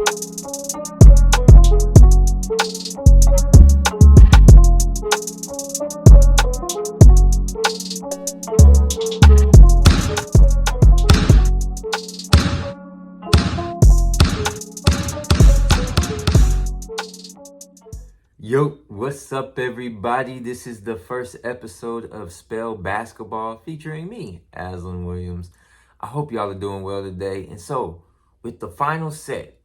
Yo, what's up, everybody? This is the first episode of Spell Basketball featuring me, Aslan Williams. I hope y'all are doing well today. And so, with the final set,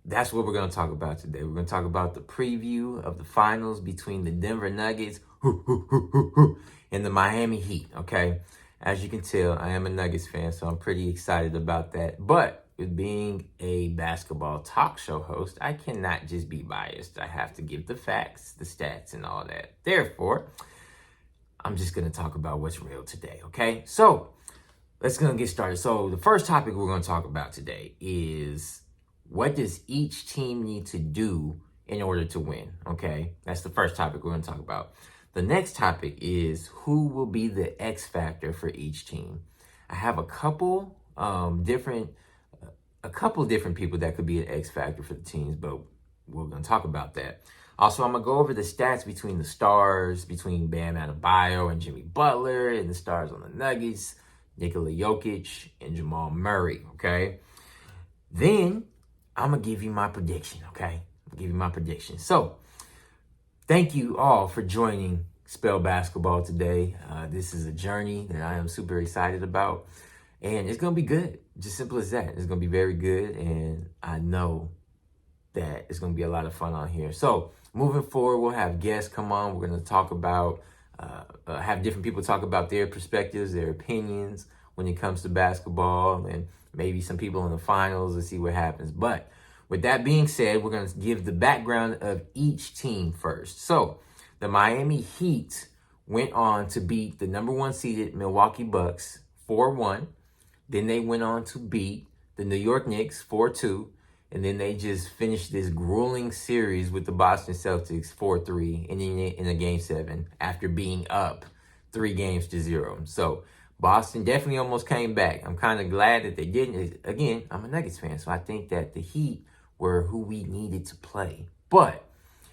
that's what we're going to talk about today. We're going to talk about the preview of the finals between the Denver Nuggets and the Miami Heat, okay? As you can tell, I am a Nuggets fan, so I'm pretty excited about that. But with being a basketball talk show host, I cannot just be biased. I have to give the facts, the stats, and all that. Therefore, I'm just going to talk about what's real today, okay? So, let's go get started. So, the first topic we're going to talk about today is what does each team need to do in order to win, okay? That's the first topic we're going to talk about. The next topic is who will be the X factor for each team. I have a couple different people that could be an X factor for the teams, but we're going to talk about that. Also, I'm going to go over the stats between the stars, between Bam Adebayo and Jimmy Butler, and the stars on the Nuggets, Nikola Jokic and Jamal Murray, okay? Then, I'm going to give you my prediction, okay? So, thank you all for joining Spell Basketball today. This is a journey that I am super excited about, and it's going to be good. Just simple as that. It's going to be very good, and I know that it's going to be a lot of fun on here. So, moving forward, we'll have guests come on. We're going to talk about, have different people talk about their perspectives, their opinions when it comes to basketball, and maybe some people in the finals and see what happens. But with that being said, we're going to give the background of each team first. So, the Miami Heat went on to beat the number one seeded Milwaukee Bucks 4-1. Then they went on to beat the New York Knicks 4-2. And then they just finished this grueling series with the Boston Celtics 4-3 in a Game 7 after being up 3-0. So Boston definitely almost came back. I'm kind of glad that they didn't. Again, I'm a Nuggets fan, so I think that the Heat were who we needed to play. But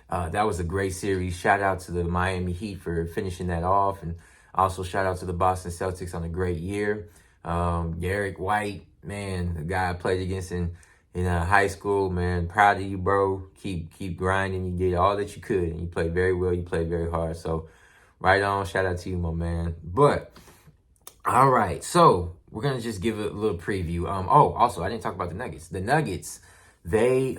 that was a great series. Shout out to the Miami Heat for finishing that off. And also shout out to the Boston Celtics on a great year. Derek White, man, the guy I played against in high school, man, proud of you, bro. Keep grinding. You did all that you could, and you played very well. You played very hard. So, right on. Shout out to you, my man. But, all right. So, we're going to just give a little preview. Also, I didn't talk about the Nuggets. The Nuggets, they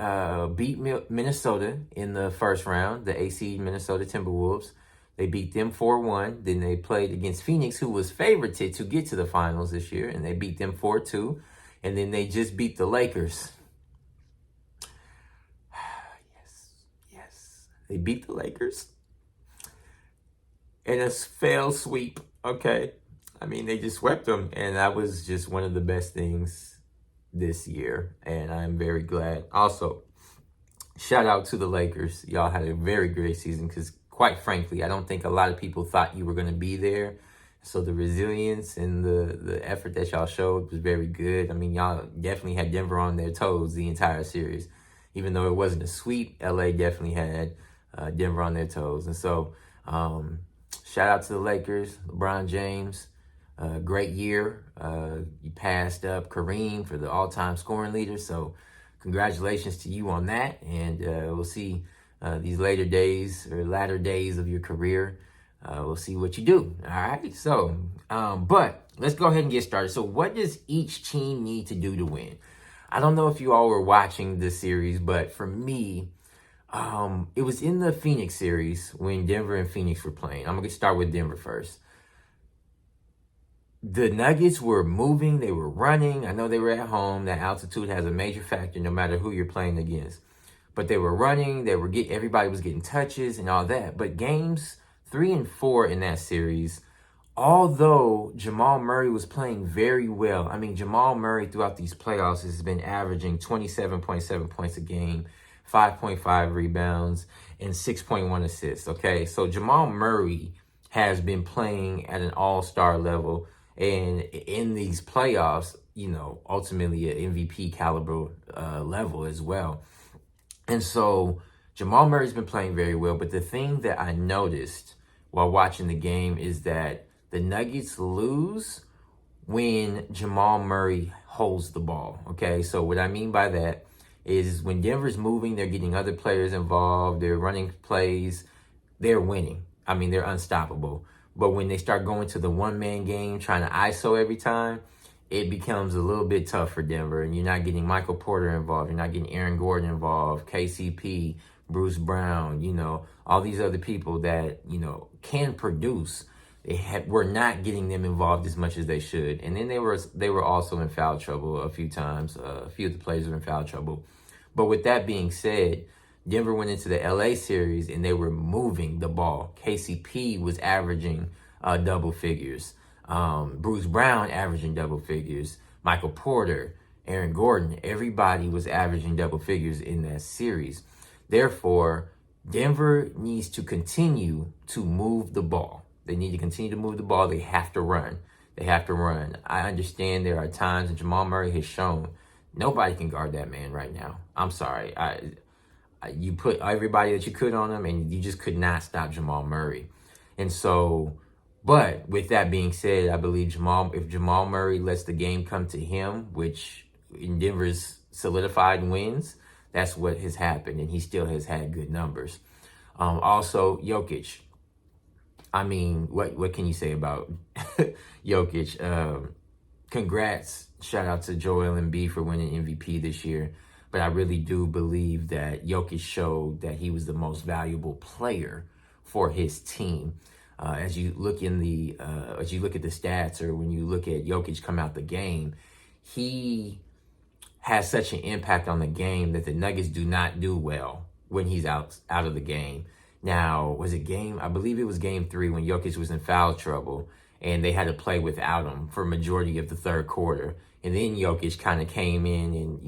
beat Minnesota in the first round, the AC Minnesota Timberwolves. They beat them 4-1. Then they played against Phoenix, who was favorited to get to the finals this year, and they beat them 4-2. And then they just beat the Lakers. Yes. They beat the Lakers in a fail sweep, okay? I mean, they just swept them, and that was just one of the best things this year, and I'm very glad. Also, shout out to the Lakers. Y'all had a very great season because, quite frankly, I don't think a lot of people thought you were going to be there. So the resilience and the effort that y'all showed was very good. I mean, y'all definitely had Denver on their toes the entire series. Even though it wasn't a sweep, LA definitely had Denver on their toes. And so shout out to the Lakers, LeBron James. Great year. You passed up Kareem for the all-time scoring leader. So congratulations to you on that. And we'll see these latter days of your career. We'll see what you do. All right. So, but let's go ahead and get started. So what does each team need to do to win? I don't know if you all were watching this series, but for me, it was in the Phoenix series when Denver and Phoenix were playing. I'm going to start with Denver first. The Nuggets were moving. They were running. I know they were at home. That altitude has a major factor no matter who you're playing against. But they were running. Everybody was getting touches and all that. But games 3 and 4 in that series, although Jamal Murray was playing very well. I mean, Jamal Murray throughout these playoffs has been averaging 27.7 points a game, 5.5 rebounds, and 6.1 assists, okay? So Jamal Murray has been playing at an all-star level. And in these playoffs, ultimately an MVP caliber level as well. And so Jamal Murray's been playing very well. But the thing that I noticed while watching the game is that the Nuggets lose when Jamal Murray holds the ball. Okay, so what I mean by that is when Denver's moving, they're getting other players involved, they're running plays, they're winning. I mean, they're unstoppable. But when they start going to the one-man game, trying to ISO every time, it becomes a little bit tough for Denver. And you're not getting Michael Porter involved. You're not getting Aaron Gordon involved, KCP, Bruce Brown, all these other people that, can produce. We're not getting them involved as much as they should. And then they were also in foul trouble a few times. A few of the players were in foul trouble. But with that being said, Denver went into the LA series and they were moving the ball. KCP was averaging double figures. Bruce Brown averaging double figures. Michael Porter, Aaron Gordon, everybody was averaging double figures in that series. Therefore, Denver needs to continue to move the ball. They need to continue to move the ball. They have to run. They have to run. I understand there are times, and Jamal Murray has shown, nobody can guard that man right now. I'm sorry. You put everybody that you could on him, and you just could not stop Jamal Murray. And so, but with that being said, I believe if Jamal Murray lets the game come to him, which in Denver's solidified wins, that's what has happened, and he still has had good numbers. Also, Jokic. I mean, what can you say about Jokic? Congrats. Shout out to Joel Embiid for winning MVP this year. But I really do believe that Jokic showed that he was the most valuable player for his team. As you look at the stats, or when you look at Jokic come out the game, he has such an impact on the game that the Nuggets do not do well when he's out of the game. Now, I believe it was game 3 when Jokic was in foul trouble and they had to play without him for majority of the third quarter. And then Jokic kind of came in and,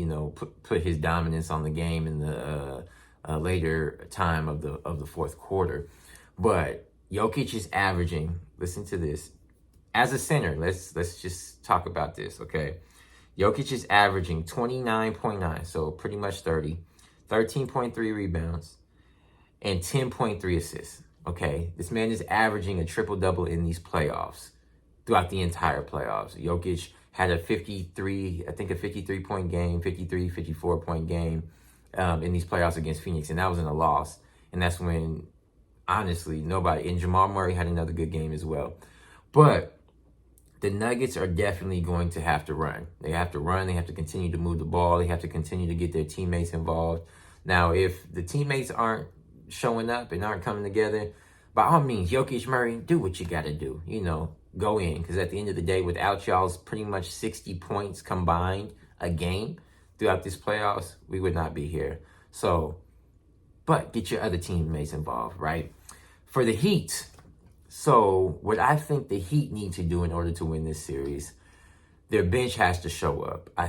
put his dominance on the game in the later time of the fourth quarter. But Jokic is averaging, listen to this, as a center, let's just talk about this, okay? Jokic is averaging 29.9, so pretty much 30, 13.3 rebounds, and 10.3 assists, okay? This man is averaging a triple-double in these playoffs, throughout the entire playoffs. Jokic had a 53-point game, 54-point game in these playoffs against Phoenix, and that was in a loss. And that's when, honestly, and Jamal Murray had another good game as well. But the Nuggets are definitely going to have to run. They have to run. They have to continue to move the ball. They have to continue to get their teammates involved. Now, if the teammates aren't showing up and aren't coming together, by all means, Jokic, Murray, do what you got to do. Go in. Because at the end of the day, without y'all's pretty much 60 points combined a game throughout this playoffs, we would not be here. So, but get your other teammates involved, right? For the Heat, so what I think the Heat need to do in order to win this series, their bench has to show up. I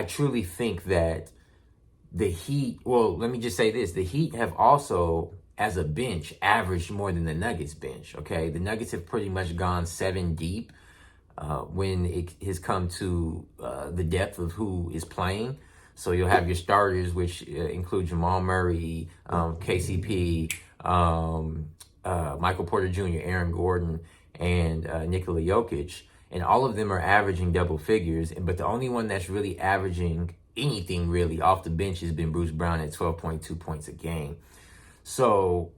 truly think that the Heat, well, let me just say this. The Heat have also, as a bench, averaged more than the Nuggets bench, okay? The Nuggets have pretty much gone 7 deep when it has come to the depth of who is playing. So you'll have your starters, which include Jamal Murray, KCP, Michael Porter Jr., Aaron Gordon, and Nikola Jokic. And all of them are averaging double figures. But the only one that's really averaging anything really off the bench has been Bruce Brown at 12.2 points a game. So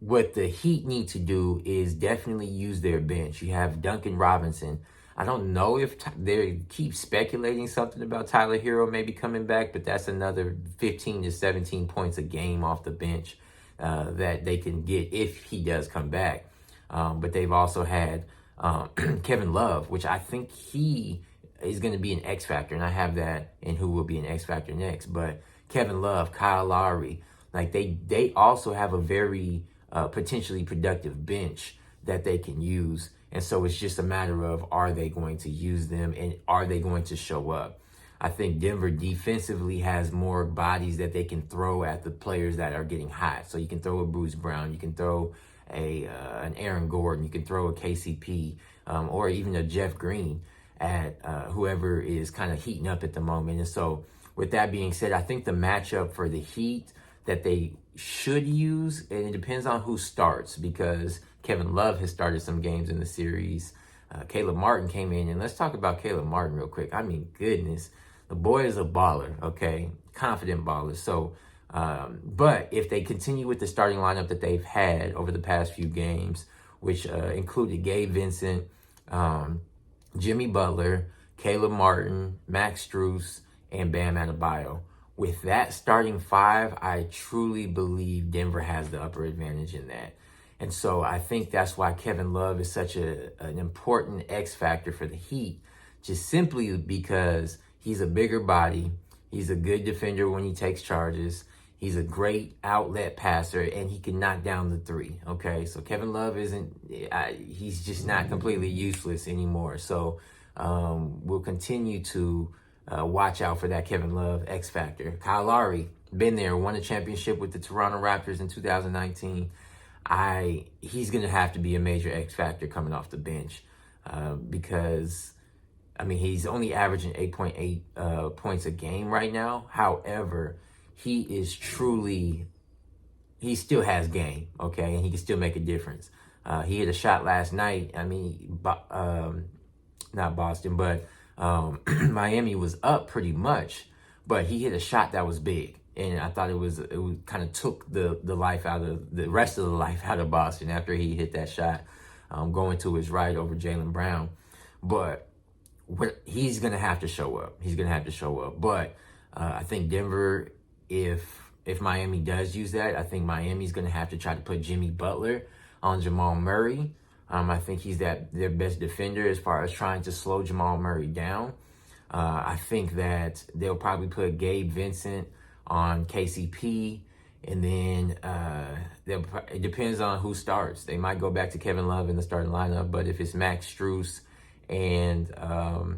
what the Heat need to do is definitely use their bench. You have Duncan Robinson. I don't know if they keep speculating something about Tyler Hero maybe coming back, but that's another 15 to 17 points a game off the bench that they can get if he does come back. But they've also had Kevin Love, which I think he is going to be an X factor, and I have that in who will be an X factor next. But Kevin Love, Kyle Lowry, like they also have a very potentially productive bench that they can use. And so it's just a matter of, are they going to use them and are they going to show up? I think Denver defensively has more bodies that they can throw at the players that are getting hot. So you can throw a Bruce Brown, you can throw an Aaron Gordon, you can throw a KCP, or even a Jeff Green at whoever is kind of heating up at the moment. And so with that being said, I think the matchup for the Heat that they should use, and it depends on who starts, because Kevin Love has started some games in the series. Caleb Martin came in, and let's talk about Caleb Martin real quick. I mean, goodness, the boy is a baller, okay? Confident baller. So, but if they continue with the starting lineup that they've had over the past few games, which included Gabe Vincent, Jimmy Butler, Caleb Martin, Max Strus, and Bam Adebayo. With that starting five, I truly believe Denver has the upper advantage in that. And so I think that's why Kevin Love is such an important X factor for the Heat, just simply because he's a bigger body. He's a good defender when he takes charges. He's a great outlet passer, and he can knock down the three, okay? So Kevin Love he's just not completely useless anymore. So we'll continue to watch out for that Kevin Love X factor. Kyle Lowry, been there, won a championship with the Toronto Raptors in 2019. He's going to have to be a major X factor coming off the bench because, I mean, he's only averaging 8.8 points a game right now. However, he still has game, okay? And he can still make a difference. He hit a shot last night. I mean, not Boston, but Miami was up pretty much, but he hit a shot that was big. And I thought it kind of took the life out of the rest of the life out of Boston after he hit that shot, going to his right over Jaylen Brown. But he's going to have to show up. He's going to have to show up. But I think Denver, if Miami does use that, I think Miami's going to have to try to put Jimmy Butler on Jamal Murray. I think he's their best defender as far as trying to slow Jamal Murray down. I think that they'll probably put Gabe Vincent on KCP, and then it depends on who starts. They might go back to Kevin Love in the starting lineup, but if it's Max Strus and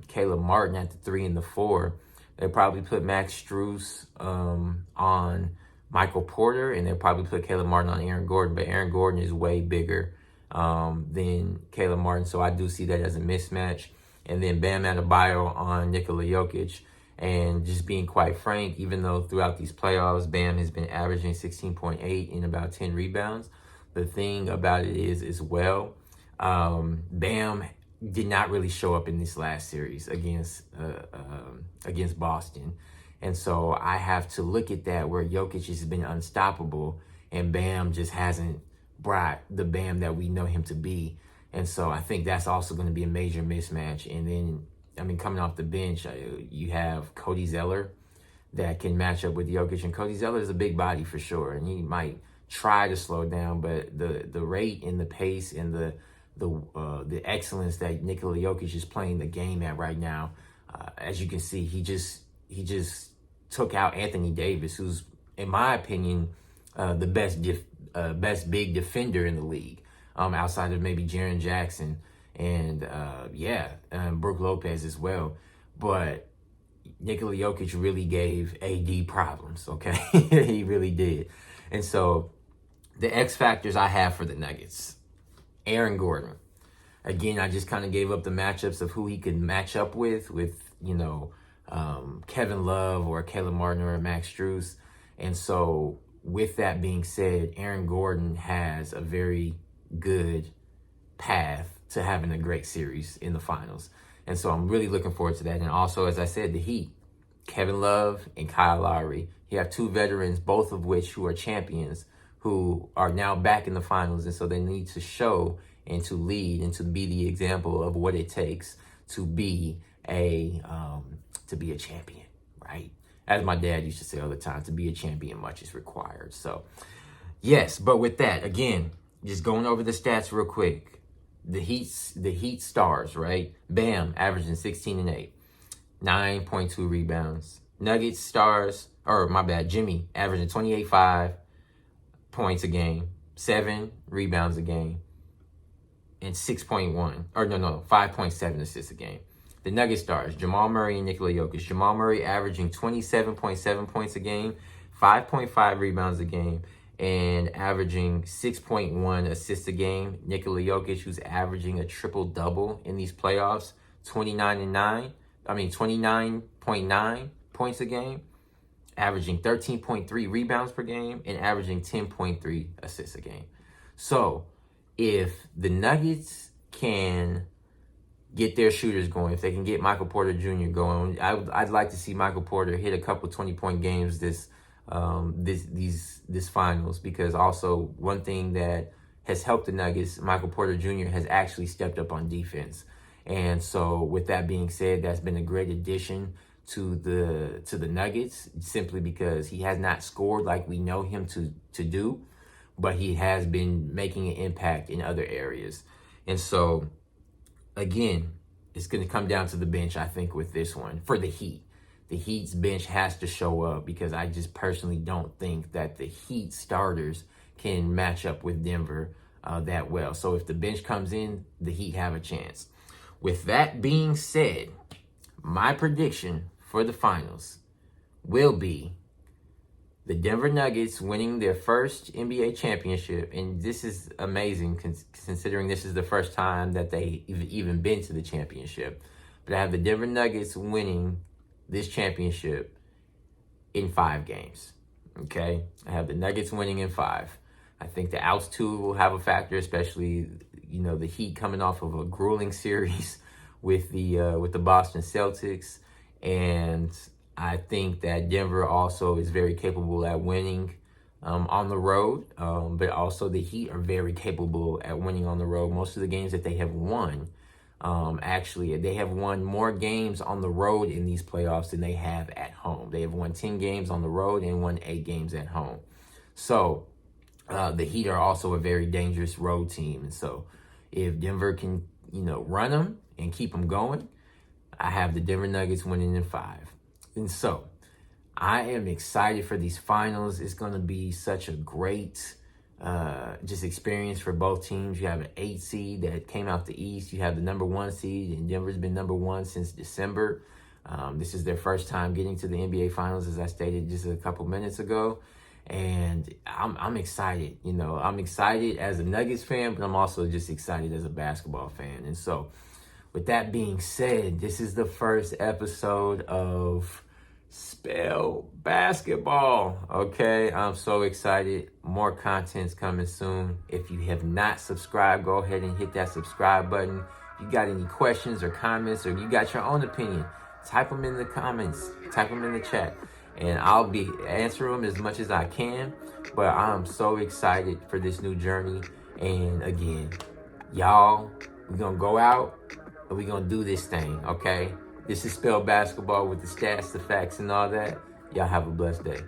Caleb Martin at the 3 and the 4, they'll probably put Max Strus on Michael Porter, and they'll probably put Caleb Martin on Aaron Gordon, but Aaron Gordon is way bigger than Caleb Martin, so I do see that as a mismatch. And then Bam Adebayo on Nikola Jokic. And just being quite frank, even though throughout these playoffs, Bam has been averaging 16.8 and about 10 rebounds, the thing about it is as well, Bam did not really show up in this last series against Boston. And so I have to look at that where Jokic has been unstoppable and Bam just hasn't brought the Bam that we know him to be. And so I think that's also going to be a major mismatch. And then, I mean, coming off the bench, you have Cody Zeller that can match up with Jokic. And Cody Zeller is a big body for sure. And he might try to slow down, but the rate and the pace and the excellence that Nikola Jokic is playing the game at right now, as you can see, he just took out Anthony Davis, who's, in my opinion, the best big defender in the league, outside of maybe Jaren Jackson and Brook Lopez as well. But Nikola Jokic really gave AD problems, okay? He really did. And so the X factors I have for the Nuggets: Aaron Gordon. Again, I just kind of gave up the matchups of who he could match up with Kevin Love or Caleb Martin or Max Strus. And so with that being said, Aaron Gordon has a very good path to having a great series in the finals. And so I'm really looking forward to that. And also, as I said, the Heat, Kevin Love and Kyle Lowry. You have two veterans, both of which who are champions, who are now back in the finals. And so they need to show and to lead and to be the example of what it takes to be a champion, right? As my dad used to say all the time, to be a champion, much is required. So, yes, but with that, again, just going over the stats real quick. The Heat stars, right? Bam, averaging 16 and 8, 9.2 rebounds. Nuggets stars, Jimmy, averaging 28.5 points a game, 7 rebounds a game, and 5.7 assists a game. The Nuggets stars, Jamal Murray and Nikola Jokic. Jamal Murray averaging 27.7 points a game, 5.5 rebounds a game, and averaging 6.1 assists a game. Nikola Jokic, who's averaging a triple-double in these playoffs, 29.9 points a game, averaging 13.3 rebounds per game, and averaging 10.3 assists a game. So if the Nuggets can get their shooters going, if they can get Michael Porter Jr. going, I'd like to see Michael Porter hit a couple 20-point games this finals, because also one thing that has helped the Nuggets, Michael Porter Jr. has actually stepped up on defense. And so with that being said, that's been a great addition to the Nuggets, simply because he has not scored like we know him to do, but he has been making an impact in other areas. And so again, it's going to come down to the bench, I think, with this one for the Heat. The Heat's bench has to show up, because I just personally don't think that the Heat starters can match up with Denver that well. So if the bench comes in, the Heat have a chance. With that being said, my prediction for the finals will be the Denver Nuggets winning their first NBA championship. And this is amazing, considering this is the first time that they even been to the championship. But I have the Denver Nuggets winning this championship in 5 games. Okay? I have the Nuggets winning in 5. I think the altitude will have a factor, especially, the Heat coming off of a grueling series with the Boston Celtics. And I think that Denver also is very capable at winning on the road, but also the Heat are very capable at winning on the road. Most of the games that they have won, actually, they have won more games on the road in these playoffs than they have at home. They have won 10 games on the road and won 8 games at home. So the Heat are also a very dangerous road team. And so if Denver can, run them and keep them going, I have the Denver Nuggets winning in 5. And so I am excited for these finals. It's going to be such a great just experience for both teams. You have an 8 seed that came out the East. You have the number 1 seed, and Denver's been number 1 since December. This is their first time getting to the NBA Finals, as I stated just a couple minutes ago. And I'm excited. I'm excited as a Nuggets fan, but I'm also just excited as a basketball fan. And so with that being said, this is the first episode of Spell Basketball. Okay, I'm so excited. More content's coming soon. If you have not subscribed, go ahead and hit that subscribe button. If you got any questions or comments, or you got your own opinion, type them in the comments, type them in the chat, and I'll be answering them as much as I can. But I'm so excited for this new journey. And again, y'all, we're going to go out and we're going to do this thing, okay? This is Spell Basketball with the stats, the facts, and all that. Y'all have a blessed day.